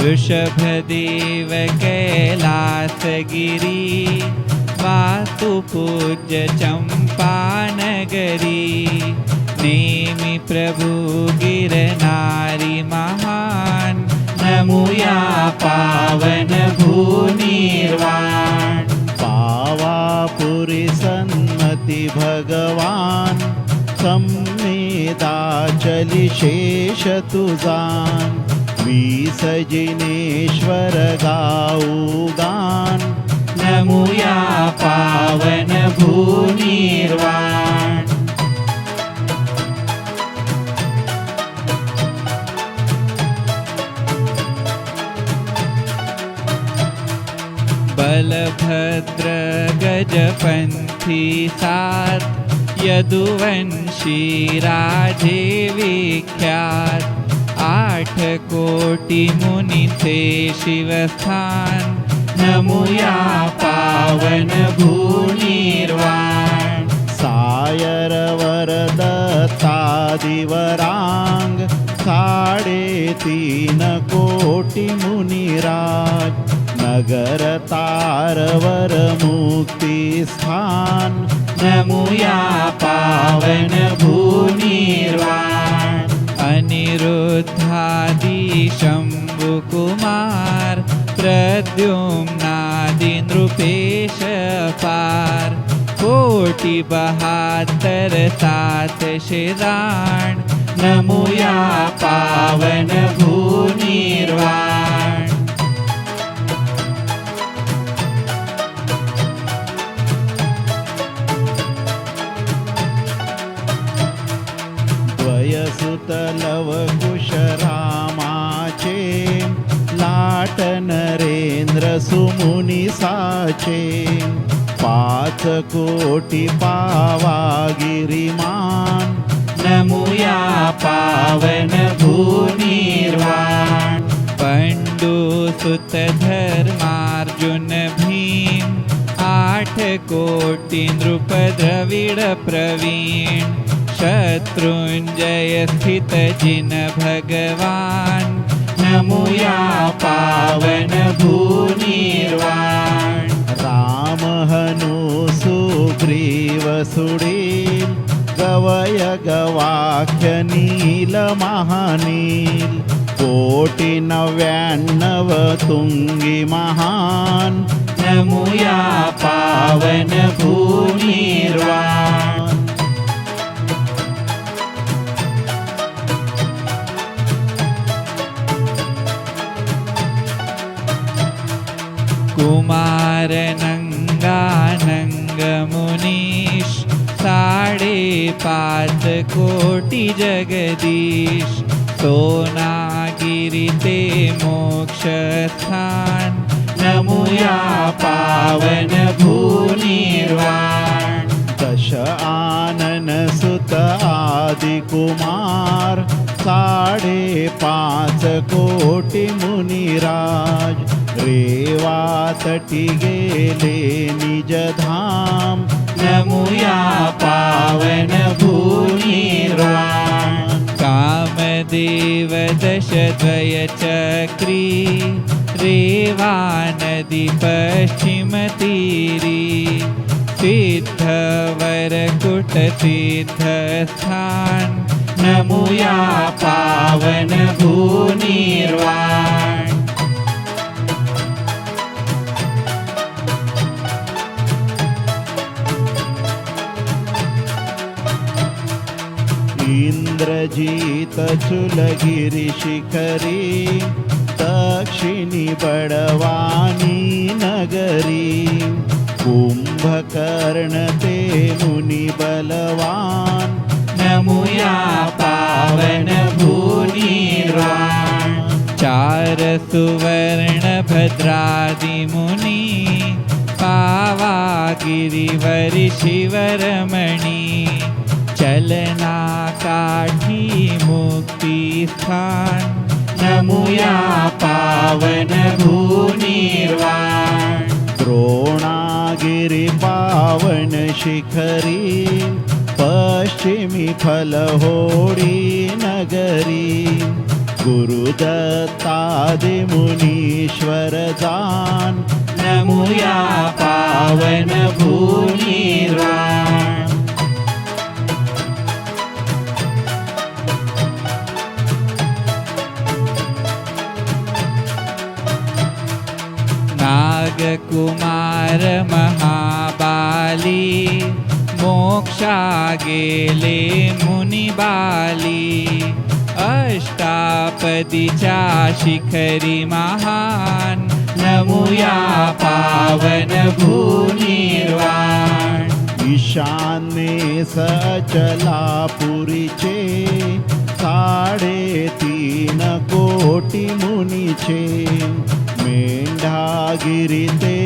वृषभदेव कैलासगिरी वास्तुपूज्य चंपानगरी नेमि प्रभु गिरनारी महान नमुया पावन भूनिर्वाण पावापुरी सन्मति भगवान संमेदाचली शेष तुजान विसजिनेश्वर गाऊगान नमुया पावन भूनिर्वाण बलभद्र गजपंथी सात यदुवंशी राजे विख्यात 8 कोटी मुनीचे शिवस्थान नमुया पावन भूनिर्वाण सायर वरदत्तादिवरांग 3.5 कोटी मुनिराज नगर तारवर मुक्ति स्थान नमुया पावन भूनिर्वाण अनिरुद्धादि शंभुकुमार प्रद्युम्नादि नृपेश पार 1,72 शिराण नमुया पावन भूनिर्वाण द्वयसुत लवकुश रामाचे लाट नरेंद्र सुमुनी साचे 5 कोटी पावागिरिमान नमुया पावन भूनिर्वाण पंडुसुत धर्मार्जुन भीम 8 कोटी नृप द्रविड प्रवीण शत्रुंजय स्थित जिन भगवान नमुया पावन भूनिर्वाण राम हनु सुग्रीव सुडील गवय गवाख्य नील महानील 1,99 तुंगी महान नमुया पावन भूनिर्वाण कुमार नंगा नंग मुनीश 5.5 कोटी जगदीश सोनागिरी ते मोक्ष स्थान नमुया पावन भूनिर्वाण दश आनन सुत आदि कुमार 5.5 कोटी मुनिराज रेवा तटी गेले निज धाम नमुया पावन भूनिर्वाण कामदेव दशद्वय चक्री रेवा नदी पश्चिम तीरी सिद्धवर कुट सिद्ध स्थान नमुया पावन भूनिर्वाण इंद्रजीत चुलगिरी शिखरी दक्षिणी बडवानी नगरी कुंभकर्ण ते मुनी बलवान नमुया पावन भूनिर्वाण 4 सुवर्ण भद्रादि मुनी पावागिरीवरि शिवरमणी चलना काठी मुक्ति स्थान नमुया पावन भूनिर्वाण द्रोणागिरी पावन शिखरी पश्चिमी फलहोडी नगरी गुरुदत्तादि मुनीश्वर जान नमुया पावन भूनिर्वाण नागकुमार महाबाली मोक्षा गेले मुनिबाली अष्टापदीच्या शिखरी महान नमुया पावन भूनिर्वाण ईशान्ये सचलापुरीचे 3.5 कोटी मुनीचे मेंढागिरी ते